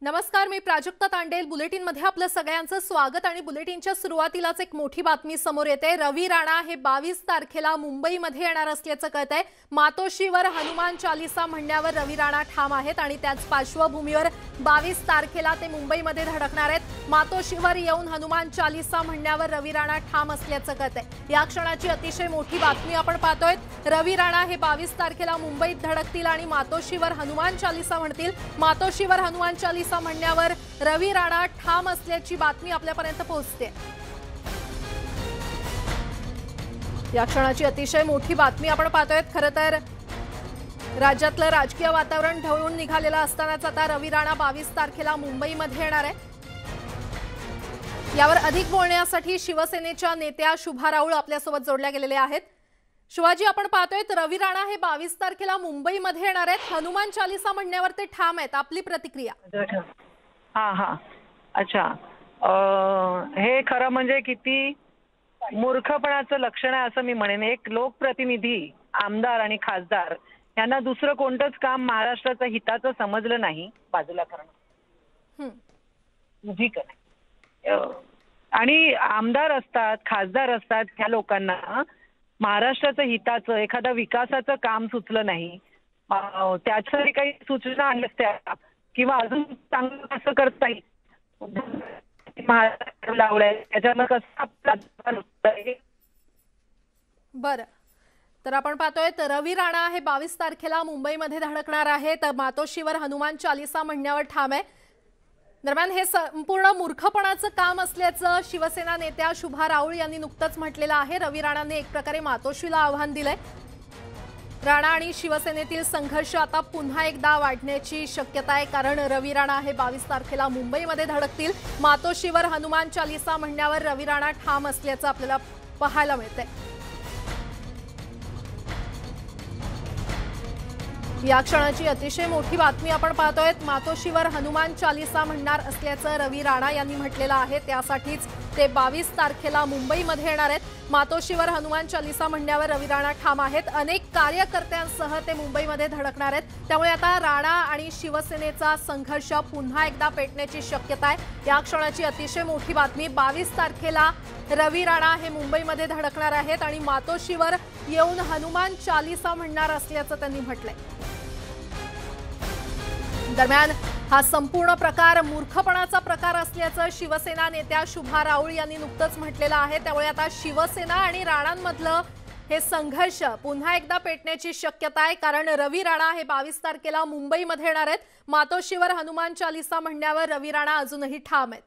नमस्कार, मी प्राजक्ता तांडेल. बुलेटिनमध्ये आपलं सगळ्यांचं स्वागत. आणि बुलेटिनच्या सुरुवातीलाच एक मोठी बातमी समोर येते. रवी राणा हे 22 तारखेला मुंबईमध्ये येणार असल्याचं कळतंय. मातोश्रीवर हनुमान चालीसा म्हणण्यावर रवी राणा ठाम आहेत आणि त्याच पार्श्वभूमीवर 22 तारखेला ते मुंबईमध्ये धडकणार आहेत. मातोश्रीवर येऊन हनुमान चालीसा म्हणण्यावर रवी राणा ठाम असल्याचं कळतंय. या क्षणाची अतिशय मोठी बातमी आपण पाहतोय. रवी राणा हे 22 तारखेला मुंबईत धडकतील आणि मातोश्रीवर हनुमान चालीसा म्हणतील. मातोश्रीवर हनुमान चालीसा म्हणण्यावर रवी राणा ठाम असल्याची बातमी आपल्यापर्यंत पोहोचते. या क्षणाची अतिशय मोठी बातमी आपण पाहतोय. खरं तर राज्यातलं राजकीय वातावरण ढवळून निघालेलं असतानाच आता रवी राणा 22 तारखेला मुंबईमध्ये येणार आहे. यावर अधिक बोलण्यासाठी शिवसेनेच्या नेत्या शुभा राऊळ आपल्यासोबत जोडल्या गेलेल्या आहेत. शिवाजी, आपण पाहतोय रवी राणा हे 22 तारखेला मुंबईमध्ये येणार आहेत. हनुमान चालीसा म्हणण्यावर ते ठाम आहेत. आपली प्रतिक्रिया? अच्छा, हे खरं म्हणजे किती मूर्खपणाचं लक्षण आहे असं मी म्हणेन. एक लोकप्रतिनिधी, आमदार आणि खासदार यांना दुसरं कोणतंच काम महाराष्ट्राचं हिताचं समजलं नाही बाजूला करणं. ठीक आहे. आणि आमदार असतात, खासदार असतात, ह्या लोकांना महाराष्ट्राचं हिताचं एखादा विकासाचं काम सुचलं नाही, त्यासाठी काही सूचना आणल्या असत्या किंवा अजून चांगलं कसं करता येईल महाराष्ट्र लावलंय त्याच्यानं कसं. बरं, तर आपण पाहतोय रवी राणा हे 22 तारखेला मुंबईमध्ये धडकणार आहे. तर मातोश्रीवर हनुमान चालीसा म्हणण्यावर ठाम आहे. दरम्यान हे संपूर्ण मूर्खपणाचं काम असल्याचं शिवसेना नेत्या शुभा राऊळ यांनी नुकतंच म्हटलेलं आहे. रवी राणांनी एक प्रकारे मातोश्रीला आव्हान दिलंय. राणा आणि शिवसेनेतील संघर्ष आता पुन्हा एकदा वाढण्याची शक्यता आहे, कारण रवी राणा हे 22 तारखेला मुंबईमध्ये धडकतील. मातोश्रीवर हनुमान चालीसा म्हणण्यावर रवी राणा ठाम असल्याचं आपल्याला पाहायला मिळतंय. या क्षणाची अतिशय मोठी बातमी आपण पाहतोय. मातोश्रीवर हनुमान चालीसा म्हणणार असल्याचं रवी राणा यांनी म्हटलेलं आहे. त्यासाठीच ते 22 तारखेला मुंबईमध्ये येणार आहेत. मातोश्रीवर हनुमान चालीसा म्हणण्यावर रवी राणा ठाम आहेत. अनेक कार्यकर्त्यांसह ते मुंबईमध्ये धडकणार आहेत. त्यामुळे आता राणा आणि शिवसेनेचा संघर्ष पुन्हा एकदा पेटण्याची शक्यता आहे. या क्षणाची अतिशय मोठी बातमी. 22 तारखेला रवी राणा हे मुंबईमध्ये धडकणार आहेत आणि मातोश्रीवर येऊन हनुमान चालीसा म्हणणार असल्याचं त्यांनी म्हटलंय. दरम्यान हा संपूर्ण प्रकार मूर्खपणाचा प्रकार असल्याचं शिवसेना नेत्या शुभा राऊळ यांनी नुकतंच म्हटलेलं आहे. त्यामुळे आता शिवसेना आणि राणांमधलं हे संघर्ष पुन्हा एकदा पेटण्याची शक्यता आहे, कारण रवी राणा हे 22 तारखेला मुंबईमध्ये येणार आहेत. मातोश्रीवर हनुमान चालीसा म्हणण्यावर रवी राणा अजूनही ठाम आहेत.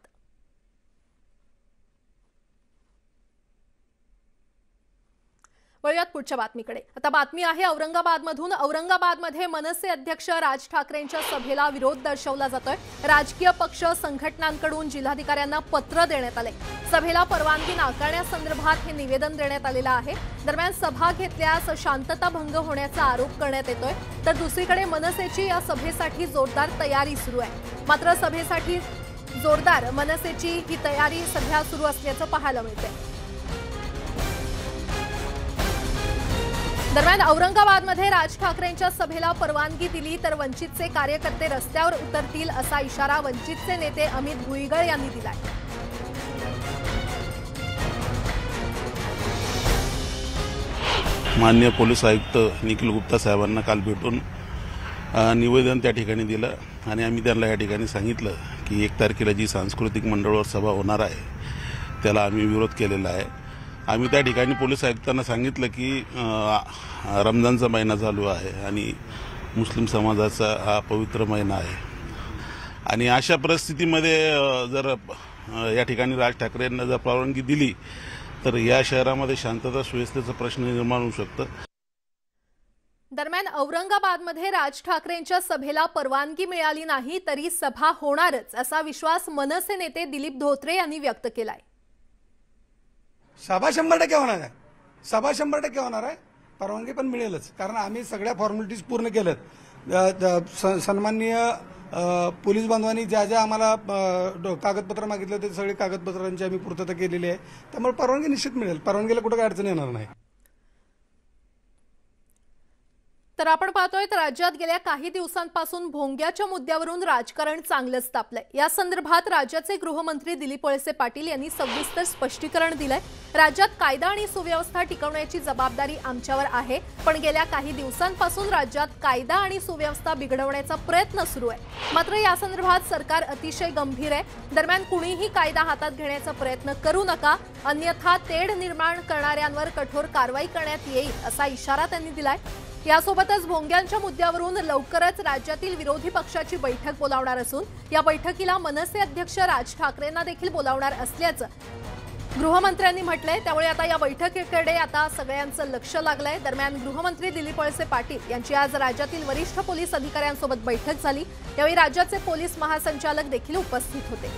वळूयात पुढच्या बातमीकडे. आता बातमी आहे औरंगाबादमधून. औरंगाबादमध्ये मनसे अध्यक्ष राज ठाकरेंच्या सभेला विरोध दर्शवला जातोय. राजकीय पक्ष संघटनांकडून जिल्हाधिकाऱ्यांना पत्र देण्यात आले. सभेला परवानगी नाकारण्यासंदर्भात हे निवेदन देण्यात आलेलं आहे. दरम्यान सभा घेतल्यास शांतता भंग होण्याचा आरोप करण्यात येतोय. तर दुसरीकडे मनसेची या सभेसाठी जोरदार तयारी सुरू आहे. मात्र सभेसाठी जोरदार मनसेची ही तयारी सध्या सुरू असल्याचं पाहायला मिळतंय. दरम्यान औरंगाबादमध्ये राज ठाकरेंच्या सभेला परवानगी दिली तर वंचितचे कार्यकर्ते रस्त्यावर उतरतील असा इशारा वंचितचे नेते अमित भुईगळ यांनी दिलाय. माननीय पोलीस आयुक्त निखिल गुप्ता साहेबांना काल भेटून निवेदन त्या ठिकाणी दिलं आणि आम्ही त्यांना या ठिकाणी सांगितलं की 1 तारखेला जी सांस्कृतिक मंडळावर सभा होणार आहे त्याला आम्ही विरोध केलेला आहे. आम्ही त्या ठिकाणी पोलीस आयुक्तांना सांगितलं की रमजानचा महिना चालू आहे आणि मुस्लिम समाजाचा हा पवित्र महिना आहे आणि अशा परिस्थितीमध्ये जर या ठिकाणी राज ठाकरेंना जर परवानगी दिली तर या शहरामध्ये शांतता सुव्यवस्थेचा प्रश्न निर्माण होऊ शकतो. दरम्यान औरंगाबादमध्ये राज ठाकरेंच्या सभेला परवानगी मिळाली नाही तरी सभा होणारच असा विश्वास मनसे नेते दिलीप धोत्रे यांनी व्यक्त केलाय. सभा 100% होणार आहे. सभा 100% होणार आहे. परवानगी पण मिळेलच, कारण आम्ही सगळ्या फॉर्मॅलिटीज पूर्ण केल्यात. सन्माननीय पोलीस बांधवांनी ज्या ज्या आम्हाला कागदपत्र मागितले ते सगळे कागदपत्रांची आम्ही पूर्तता केलेली आहे. त्यामुळे परवानगी निश्चित मिळेल. परवानगीला कुठं काही अडचण येणार नाही. तर आपण पाहतोय तर राज्यात गेल्या काही दिवसांपासून भोंग्याच्या मुद्द्यावरून राजकारण चांगलंच तापलंय। या संदर्भात राज्याचे गृहमंत्री दिलीप वळसे पाटील यांनी सविस्तर स्पष्टीकरण दिलंय। राज्यात कायदा आणि सुव्यवस्था टिकवण्याची जबाबदारी आमच्यावर आहे, पण गेल्या काही दिवसांपासून राज्यात कायदा आणि सुव्यवस्था बिघडवण्याचा प्रयत्न सुरू आहे। मात्र या संदर्भात सरकार अतिशय गंभीर आहे। दरम्यान कुणीही कायदा हातात घेण्याचा प्रयत्न करू नका, अन्यथा तेढ निर्माण करणाऱ्यांवर कठोर कारवाई करण्यात येईल असा इशारा त्यांनी दिलाय। यासोबतच भोंग्यांच्या मुद्द्यावरून लवकरच राज्यातील विरोधी पक्षाची बैठक बोलावणार असून या बैठकीला मनसे अध्यक्ष राज ठाकरेंना देखील बोलावणार असल्याचं गृहमंत्र्यांनी म्हटलंय। त्यामुळे आता या बैठकीकडे आता सगळ्यांचं लक्ष लागलंय। दरम्यान गृहमंत्री दिलीप वळसे पाटील यांची आज राज्यातील वरिष्ठ पोलीस अधिकाऱ्यांसोबत बैठक झाली। यावेळी राज्याचे पोलीस महासंचालक देखील उपस्थित होते।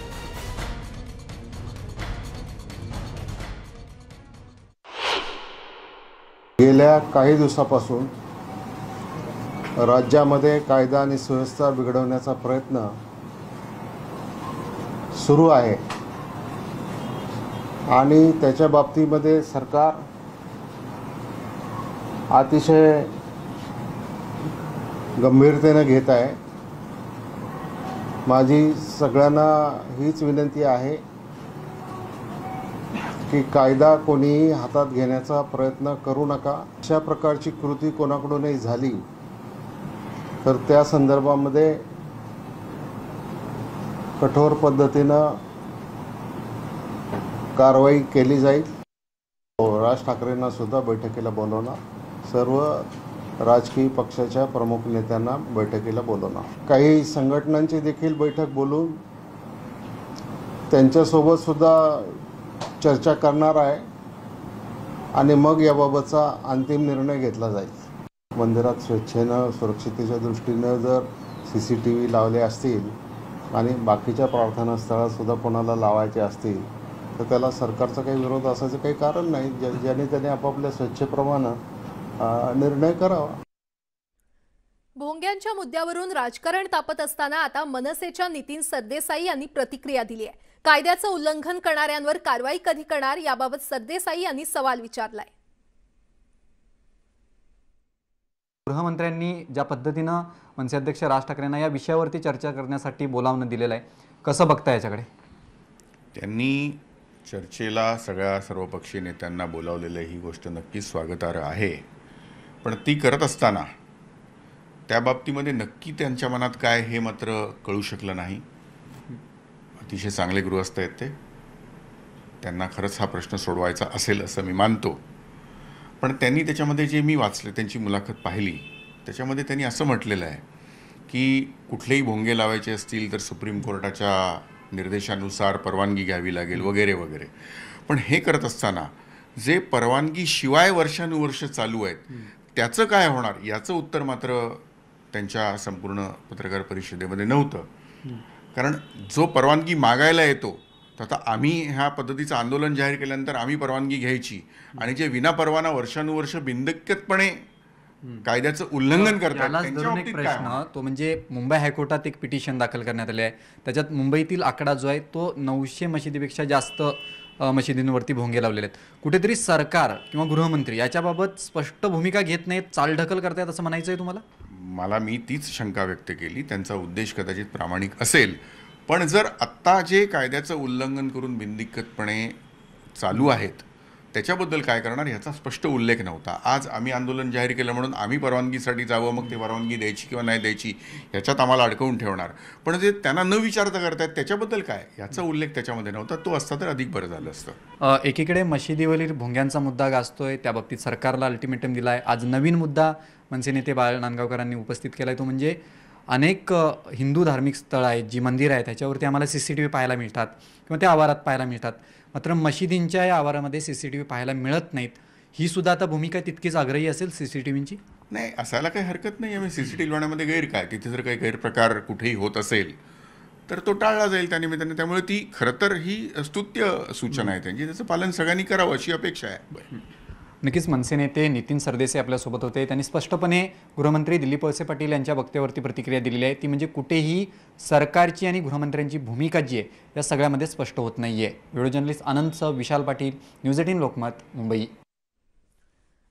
गेल्या काही दिवसापासून राज्यामध्ये कायदा आणि सुव्यवस्था बिघडवण्याचा प्रयत्न सुरू आहे आणि त्याच्या बाबतीमध्ये सरकार अतिशय गंभीरतेने घेत आहे। माझी सगळ्यांना हीच विनंती आहे की कायदा कोणीही हातात घेण्याचा प्रयत्न करू नका। अशा प्रकारची कृती कोणाकडूनही झाली तर त्या संदर्भामध्ये कठोर पद्धतीनं कारवाई केली जाईल। राज ठाकरेंना सुद्धा बैठकीला बोलवणार, सर्व राजकीय पक्षाच्या प्रमुख नेत्यांना बैठकीला बोलवणार। काही संघटनांची देखील बैठक बोलून त्यांच्यासोबत सुद्धा चर्चा करणार आहे आणि मग याबाबतचा अंतिम निर्णय घेतला जाईल। मंदिरात स्वच्छेनं सुरक्षितेच्या दृष्टीनं जर CCTV लावले असतील आणि बाकीच्या प्रार्थनास्थळात सुद्धा कोणाला लावायचे असतील तर त्याला सरकारचा काही विरोध असायचं काही कारण नाही। ज्याने त्याने आपापल्या स्वच्छेप्रमाणे निर्णय करावा। भोंग्यांच्या मुद्द्यावरून राजकारण तापत असताना आता मनसेच्या नितीन सरदेसाई यांनी प्रतिक्रिया दिली आहे। कायद्याचं उल्लंघन करणाऱ्यांवर कारवाई कधी करणार याबाबत सरदेसाई यांनी सवाल विचारलाय। गृहमंत्र्यांनी ज्या पद्धतीनं मनसे अध्यक्ष राज ठाकरेंना या विषयावरती चर्चा करण्यासाठी बोलावणं दिलेलं आहे, कसं बघता याच्याकडे? त्यांनी चर्चेला सगळ्या सर्वपक्षीय नेत्यांना बोलावलेलं ही गोष्ट नक्कीच स्वागतार्ह आहे, पण ती करत असताना त्या बाबतीमध्ये नक्की त्यांच्या मनात काय हे मात्र कळू शकलं नाही। अतिशय चांगले गृहस्थ आहेत ते, त्यांना खरंच हा प्रश्न सोडवायचा असेल असं मी मानतो। पण त्यांनी त्याच्यामध्ये जे मी वाचले, त्यांची मुलाखत पाहिली, त्याच्यामध्ये त्यांनी असं म्हटलेलं आहे की कुठलेही भोंगे लावायचे असतील तर सुप्रीम कोर्टाच्या निर्देशानुसार परवानगी घ्यावी लागेल वगैरे वगैरे। पण हे करत असताना जे परवानगीशिवाय वर्षानुवर्ष चालू आहेत त्याचं काय होणार याचं उत्तर मात्र त्यांच्या संपूर्ण पत्रकार परिषदेमध्ये नव्हतं। कारण जो परवानगी मागायला येतो तर आता आम्ही ह्या पद्धतीचं आंदोलन जाहीर केल्यानंतर आम्ही परवानगी घ्यायची आणि जे विनापरवाना वर्षानुवर्ष बिनदिक्कतपणे कायद्याचं उल्लंघन करतात त्यांच्या बाबतीत काय प्रश्न तो म्हणजे मुंबई हायकोर्टात एक पिटिशन दाखल करण्यात आले आहे। त्याच्यात मुंबईतील आकडा जो आहे तो 900 मशिदीपेक्षा जास्त मशिदींवरती भोंगे लावलेले आहेत। कुठेतरी सरकार किंवा गृहमंत्री याच्याबाबत स्पष्ट भूमिका घेत नाहीत, चालढकल करतायत असं म्हणायचं आहे तुम्हाला? मी तीच शंका व्यक्त केली। त्यांचा उद्देश कदाचित प्रामाणिक असेल, पण जर आत्ता जे कायद्याचं उल्लंघन करून बिनदिक्कतपणे चालू आहेत त्याच्याबद्दल काय करणार ह्याचा स्पष्ट उल्लेख नव्हता। आज आम्ही आंदोलन जाहीर केलं म्हणून आम्ही परवानगीसाठी जावं, मग ते परवानगी द्यायची किंवा नाही द्यायची ह्याच्यात आम्हाला अडकवून ठेवणार, पण जे त्यांना न विचारता करतायत त्याच्याबद्दल काय याचा उल्लेख त्याच्यामध्ये नव्हता। तो असता तर अधिक बरं झालं असतं। एकीकडे मशिदीवरील भोंग्यांचा मुद्दा गाजतोय, त्या बाबतीत सरकारला अल्टिमेटम दिला आहे। आज नवीन मुद्दा मनसे नेते बाळ नांदगावकरांनी उपस्थित केला आहे, तो म्हणजे अनेक हिंदू धार्मिक स्थळं आहेत, जी मंदिरं आहेत, त्याच्यावरती आम्हाला CCTV पाहायला मिळतात किंवा त्या आवारात पाहायला मिळतात, मात्र मशिदींच्या या आवारामध्ये CCTV पाहायला मिळत नाहीत। ही सुद्धा आता भूमिका तितकीच आग्रही असेल CCTVची? नाही, असायला काही हरकत नाही। आम्ही CCTV लावण्यामध्ये गैर काय, तिथे जर काही गैरप्रकार कुठेही होत असेल तर तो टाळला जाईल त्या निमित्ताने। त्यामुळे ती खरं तर ही स्तुत्य सूचना आहे त्यांची, त्याचं पालन सगळ्यांनी करावं अशी अपेक्षा आहे। नक्कीच मनसे नेते नितीन सरदेसाई आपल्यासोबत होते। त्यांनी स्पष्टपणे गृहमंत्री दिलीप वळसे पाटील यांच्या वक्तव्यावरती प्रतिक्रिया दिलेली आहे, ती म्हणजे कुठेही सरकारची आणि गृहमंत्र्यांची भूमिका जी आहे या सगळ्यामध्ये स्पष्ट होत नाही आहे। Video journalist आनंदसह Vishal Patil, news 18 Lokmat, Mumbai.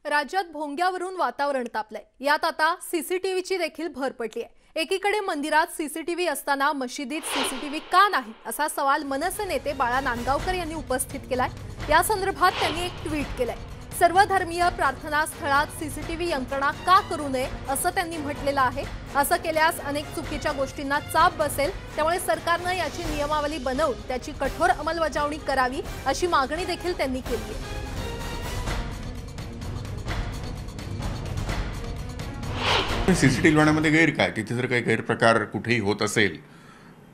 राज्यात भोंग्यावरून वातावरण तापलंय. यात आता सीसीटीव्हीची देखील भर पडली आहे. एकीकडे मंदिरात सीसीटीव्ही असताना मशिदीत सीसीटीव्ही का नाही असा सवाल मनसे नेते बाळा नांदगावकर यांनी उपस्थित केलाय. या संदर्भात त्यांनी एक ट्विट केलंय. सर्वधर्मीय प्रार्थना स्थळात सीसीटीव्ही यंत्रणा का करू नये असं त्यांनी म्हटलेलं आहे. असं केल्यास अनेक चुकीच्या गोष्टींना चाप बसेल, त्यामुळे सरकारनं याची नियमावली बनवून त्याची कठोर अंमलबजावणी करावी अशी मागणी देखील त्यांनी केली आहे. सीसीटीव्ही लावण्यामध्ये गैर काय? तिथे जर काही गैरप्रकार कुठेही होत असेल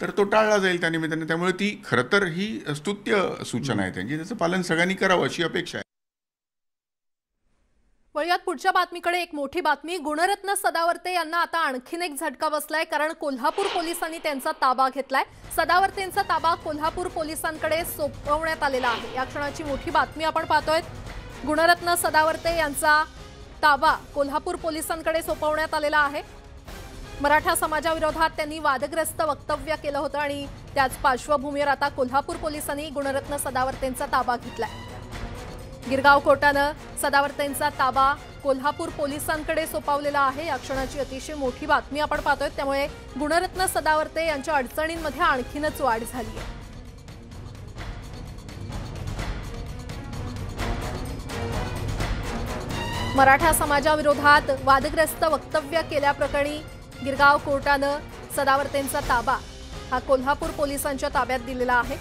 तर तो टाळला जाईल त्या निमित्ताने. त्यामुळे ती खरं तर ही स्तुत्य सूचना आहे त्यांची, त्याचं पालन सगळ्यांनी करावं अशी अपेक्षा आहे. वळूयात पुढच्या बातमीकडे. एक मोठी बातमी. गुणरत्न सदावर्ते यांना आता आणखीन एक झटका बसलाय, कारण कोल्हापूर पोलिसांनी त्यांचा ताबा घेतलाय. सदावर्तेंचा ताबा कोल्हापूर पोलिसांकडे सोपवण्यात आलेला आहे. या क्षणाची मोठी बातमी आपण पाहतोय. गुणरत्न सदावर्ते यांचा ताबा कोल्हापूर पोलिसांकडे सोपवण्यात आलेला आहे. मराठा समाजाविरोधात त्यांनी वादग्रस्त वक्तव्य केलं होतं आणि त्याच पार्श्वभूमीवर आता कोल्हापूर पोलिसांनी गुणरत्न सदावर्तेंचा ताबा घेतलाय. गिरगाव कोर्टानं सदावर्तेंचा ताबा कोल्हापूर पोलिसांकडे सोपवलेला आहे. या क्षणाची अतिशय मोठी बातमी आपण पाहतोय. त्यामुळे गुणरत्न सदावर्ते यांच्या अडचणींमध्ये आणखीनच वाढ झाली आहे. मराठा समाजाविरोधात वादग्रस्त वक्तव्य केल्याप्रकरणी गिरगाव कोर्टानं सदावर्तेंचा ताबा हा कोल्हापूर पोलिसांच्या ताब्यात दिलेला आहे.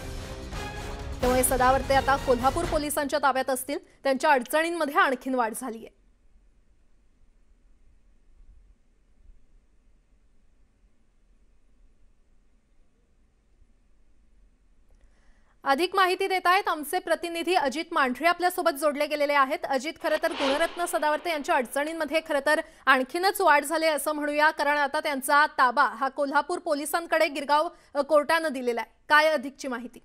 त्यामुळे सदावर्ते आता कोल्हापूर पोलिसांच्या ताब्यात असतील. त्यांच्या अडचणींमध्ये आणखीन वाढ झाली आहे. अधिक माहिती देत आहेत आमचे प्रतिनिधी अजित मांढरे आपल्यासोबत जोडले गेलेले आहेत. अजित, खरं तर गुणरत्न सदावर्ते यांच्या अडचणींमध्ये खरं तर आणखीनच वाढ झाली असं म्हणूया, कारण आता त्यांचा ताबा हा कोल्हापूर पोलिसांकडे गिरगाव कोर्टानं दिलेला आहे. काय अधिकची माहिती?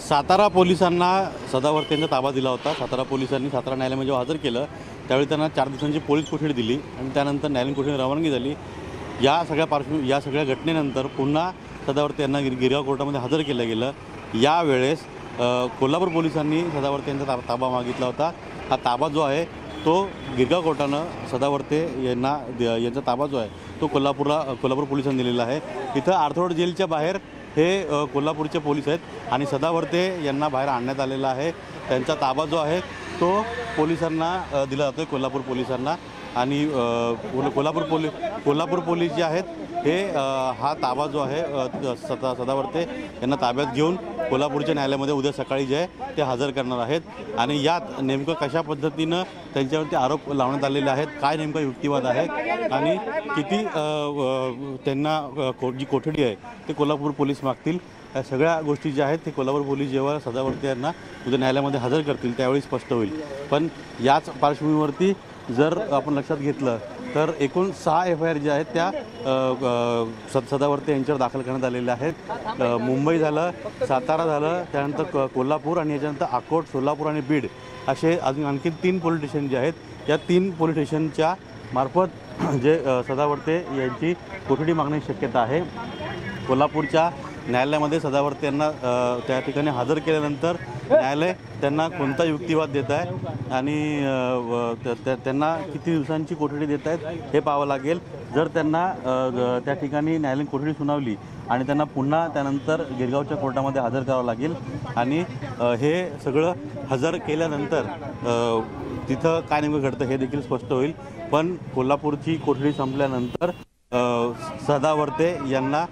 सातारा पोलिसांना सदावर्तेंचा ताबा दिला होता. सातारा पोलिसांनी सातारा न्यायालयामध्ये जेव्हा हजर केलं त्यावेळी त्यांना 4 दिवसांची पोलीस कोठडी दिली आणि त्यानंतर न्यायालयीन कोठडी रवानगी झाली. या सगळ्या घटनेनंतर पुन्हा सदावर्ते यांना गिरगाव कोर्टामध्ये हजर केलं गेलं. यावेळेस कोल्हापूर पोलिसांनी सदावर्ते यांचा ताबा मागितला होता. हा ताबा जो आहे तो गिरगाव कोर्टानं सदावर्ते यांचा ताबा जो आहे तो कोल्हापूर पोलिसांनी दिलेला आहे. इथं आर्थरोड जेलच्या बाहेर हे कोल्हापूरचे पोलीस आहेत आणि सदावर्ते यांना बाहेर आणण्यात आलेला आहे. त्यांचा ताबा जो आहे तो पोलिसांना दिला जातो आहे, कोल्हापूर पोलिसांना. आणि कोल्हापूर पोलीस जे आहेत हे हा ताबा जो आहे सदावर्ते यांना ताब्यात घेऊन कोल्हापूरच्या न्यायालयामध्ये उद्या सकाळी जे आहे ते हजर करणार आहेत. आणि यात नेमकं कशा पद्धतीनं त्यांच्यावरती आरोप लावण्यात आलेले आहेत, काय नेमका युक्तिवाद आहे आणि किती त्यांना जी कोठडी आहे ते कोल्हापूर पोलीस मागतील, या सगळ्या गोष्टी ज्या आहेत ते कोल्हापूर पोलीस जेव्हा सदावर्ते यांना उद्या न्यायालयामध्ये हजर करतील त्यावेळी स्पष्ट होईल. पण याच पार्श्वभूमीवरती जर आपण लक्षात घेतलं तर एकूण 6 FIR ज्या आहेत त्या सदावर्ते यांच्यावर दाखल करण्यात आलेल्या आहेत. मुंबई झालं, सातारा झालं, त्यानंतर कोल्हापूर आणि याच्यानंतर अकोट, सोलापूर आणि बीड असे अजून आणखी 3 पोलीस स्टेशन जे आहेत या 3 पोलीस स्टेशनच्या मार्फत जे सदावर्ते यांची कोठडी मागण्याची शक्यता आहे. कोल्हापूरच्या न्यायालयामध्ये सदावर्ते यांना त्या ठिकाणी हजर केल्यानंतर न्यायालय त्यांना कोणता युक्तिवाद देत आहे आणि त्यांना किती दिवसांची कोठडी देत आहेत हे पाहावं लागेल. जर त्यांना त्या ठिकाणी न्यायालयीन कोठडी सुनावली आणि त्यांना पुन्हा त्यानंतर गिरगावच्या कोर्टामध्ये हजर करावं लागेल आणि हे सगळं हजर केल्यानंतर तिथं काय नेमकं घडतं हे देखील स्पष्ट होईल. पण कोल्हापूरची कोठडी संपल्यानंतर सदावर्ते यांना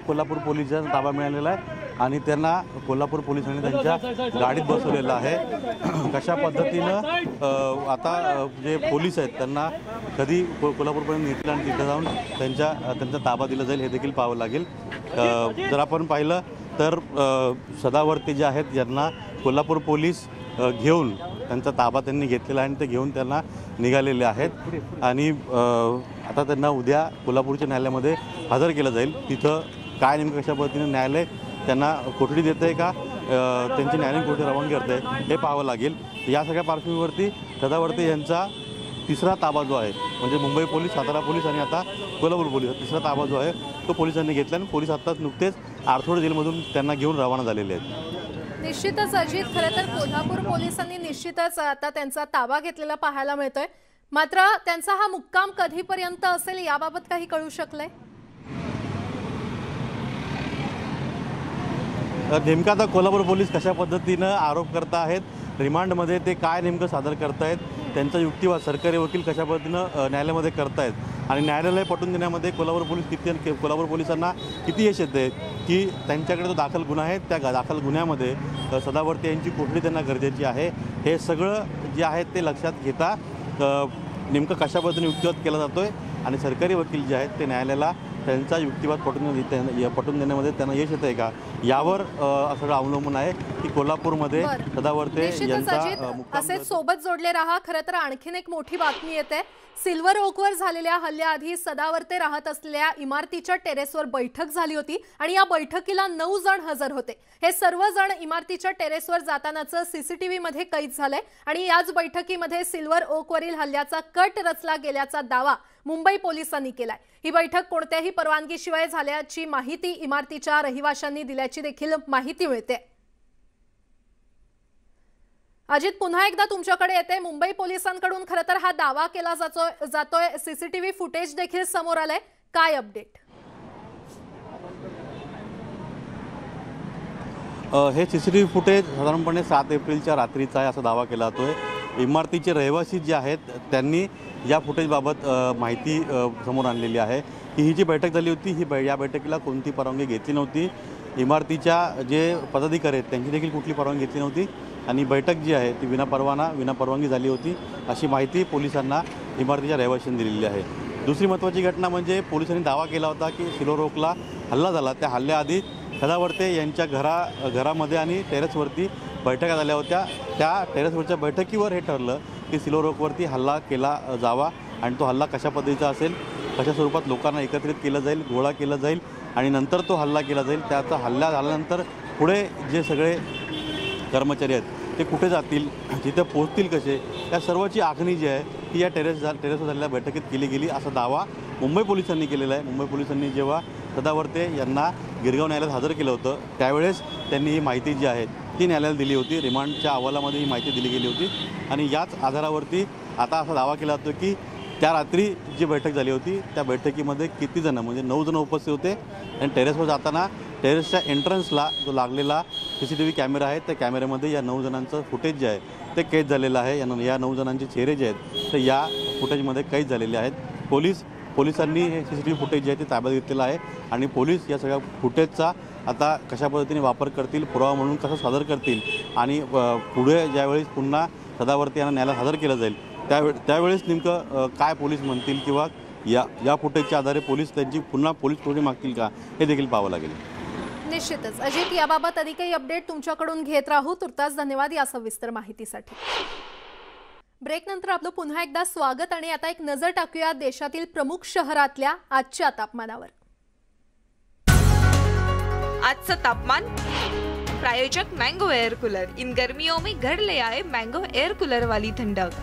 कोल्हापूर पोलिसांचा ताबा मिळालेला आहे आणि त्यांना कोल्हापूर पोलिसांनी त्यांच्या गाडीत बसवलेलं आहे. कशा पद्धतीनं आता जे पोलीस आहेत त्यांना कधी कोल्हापूरपर्यंत नेतील आणि तिथं जाऊन त्यांचा ताबा दिला जाईल हे देखील पाहावं लागेल. जर आपण पाहिलं तर सदावर्ते जे आहेत यांना कोल्हापूर पोलीस घेऊन त्यांचा ताबा त्यांनी घेतलेला आहे आणि ते घेऊन त्यांना निघालेले आहेत आणि आता त्यांना उद्या कोल्हापूरच्या न्यायालयामध्ये हजर केलं जाईल. तिथं काय नेमकं कशा पद्धतीने न्यायालय त्यांना कोठडी देतं आहे का, त्यांची न्यायालयीन कोठडी रवानगी करते हे पाहावं लागेल. या सगळ्या पार्श्वभूमीवरती सदावर्ते यांचा तिसरा ताबा जो आहे म्हणजे मुंबई पोलीस, सातारा पोलीस आणि आता कोल्हापूर पोलीस तिसरा ताबा जो आहे तो पोलिसांनी घेतला आणि पोलीस आत्ताच नुकतेच आर्थरोड जेलमधून त्यांना घेऊन रवाना झालेले आहेत. निश्चितच अजित, खरं तर कोल्हापूर पोलिसांनी निश्चितच आता त्यांचा ताबा घेतलेला पाहायला मिळतोय, मात्र त्यांचा हा मुक्काम कधीपर्यंत असेल याबाबत काही कळू शकलंय? नेमका आता कोल्हापूर पोलीस कशा पद्धतीनं आरोप करत आहेत, रिमांडमध्ये ते काय नेमकं सादर करतायत, त्यांचा युक्तिवाद सरकारी वकील कशा पद्धतीनं न्यायालयामध्ये करतायत आणि न्यायालय पटवून देण्यामध्ये कोल्हापूर पोलिसांना किती यश येते की त्यांच्याकडे जो दाखल गुन्हा आहे त्या दाखल गुन्ह्यामध्ये सदावर्ते यांची कोठडी त्यांना गरजेची आहे, हे सगळं जे आहे ते लक्षात घेता नेमकं कशा पद्धतीने युक्तिवाद केला जातोय आणि सरकारी वकील जे आहेत ते न्यायालयाला त्यांचा युक्तिवाद पटवून देण्यामध्ये त्यांना यश येत आहे का यावर सगळं अवलंबून आहे की कोल्हापूरमध्ये सदावर्ते यांचा असेच सोबत जोडले रहा। खरं तर आणखीन एक मोठी बातमी येते, सिल्वर ओकवर झालेल्या हल्ल्याआधी सदावर्ते राहत असलेल्या इमारतीच्या टेरेसवर बैठक झाली होती आणि या बैठकीला 9 जण हजर होते। हे सर्व जण इमारतीच्या टेरेसवर जातानाचं सीसीटीव्ही मध्ये कैद झालंय आणि याच बैठकीमध्ये सिल्वर ओकवरील हल्ल्याचा कट रचला गेल्याचा दावा मुंबई पोलिसांनी केलाय। ही बैठक कोणत्याही परवानगीशिवाय झाल्याची माहिती इमारतीच्या रहिवाशांनी दिल्याची देखील माहिती मिळते। अजित, पुन्हा एकदा तुमच्याकडे येते, मुंबई पोलिसांकडून खरं तर हा दावा केला जातोय, सीसीटीव्ही फुटेज देखील समोर आलंय, काय अपडेट? हे सीसीटीव्ही फुटेज साधारणपणे 7 एप्रिलच्या रात्रीचा आहे असा दावा केला जातोय। इमारतीचे रहिवासी जे आहेत त्यांनी या फुटेजबाबत माहिती समोर आणलेली आहे की ही जी बैठक झाली होती या बैठकीला कोणती परवानगी घेतली नव्हती, इमारतीच्या जे पदाधिकारी आहेत त्यांची देखील कुठली परवानगी घेतली नव्हती आणि बैठक जी आहे ती विनापरवानगी झाली होती अशी माहिती पोलिसांना इमारतीच्या रहिवाशांनी दिलेली आहे। दुसरी महत्त्वाची घटना म्हणजे पोलिसांनी दावा केला होता की सिल्वर ओकला हल्ला झाला, त्या हल्ल्याआधी सदावर्ते यांच्या घरामध्ये आणि टेरेसवरती बैठका झाल्या होत्या। त्या टेरेसवरच्या बैठकीवर हे ठरलं की सिल्वर ओकवरती हल्ला केला जावा आणि तो हल्ला कशा पद्धतीचा असेल, कशा स्वरूपात लोकांना एकत्रित केलं जाईल, गोळा केला जाईल आणि नंतर तो हल्ला केला जाईल। त्याचा हल्ला झाल्यानंतर पुढे जे सगळे कर्मचारी आहेत ते कुठे जातील, तिथे पोहोचतील कसे, या सर्वाची आखणी जी आहे ती या टेरेसवर झालेल्या बैठकीत केली गेली असा दावा मुंबई पोलिसांनी केलेला आहे। मुंबई पोलिसांनी जेव्हा सदावर्ते यांना गिरगाव न्यायालयात हजर केलं होतं त्यावेळेस त्यांनी ही माहिती जी आहे ती न्यायालयाला दिली होती, रिमांडच्या अहवालामध्ये ही माहिती दिली गेली होती आणि याच आधारावरती आता असा दावा केला जातो की त्या रात्री जी बैठक झाली होती त्या बैठकीमध्ये किती जण म्हणजे 9 जण उपस्थित होते आणि टेरेसवर जाताना टेरेसच्या एंट्रन्सला जो लागलेला सीसीटीव्ही कॅमेरा आहे त्या कॅमेऱ्यामध्ये या 9 जणांचं फुटेज जे आहे ते कैद झालेलं आहे। या 9 जणांचे चेहरे जे आहेत ते या फुटेजमध्ये कैद झालेले आहेत। पोलिसांनी हे सीसीटीव्ही फुटेज जे आहे ते ताब्यात घेतलेलं आहे आणि पोलीस या सगळ्या फुटेजचा आता कशा पद्धतीने वापर करतील, पुरावा म्हणून कसं सादर करतील आणि पुढे ज्यावेळेस पुन्हा सदावर्ते यांना न्यायालयात हजर केलं जाईल त्यावेळेस नेमकं काय पोलीस म्हणतील किंवा या फुटेजच्या आधारे पोलीस त्यांची पुन्हा पोलीस कोठडी मागतील का हे देखील पाहावं लागेल। निश्चितच अजित, याबाबत अधिकही अपडेट तुमच्याकडून घेत राहू। तुर्तास धन्यवाद या सविस्तर माहितीसाठी। ब्रेक नंतर आपलं पुन्हा एकदा स्वागत आणि आता एक नजर टाकूया देशातील प्रमुख शहरातल्या आजच्या तापमानावर। आजचं तापमान, प्रायोजक मैंगो एयर कूलर। इन गर्मियों में घर ले आए मैंगो एयर कूलर वाली ठंडक।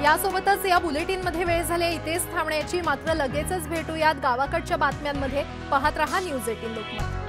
यासोबतच या बुलेटिनमध्ये वेळ झाली इथेच थांबण्याची, मात्र लगेचच भेटूयात गावाकडच्या बातम्यांमध्ये। पाहत रहा न्यूज 18 लोकमत।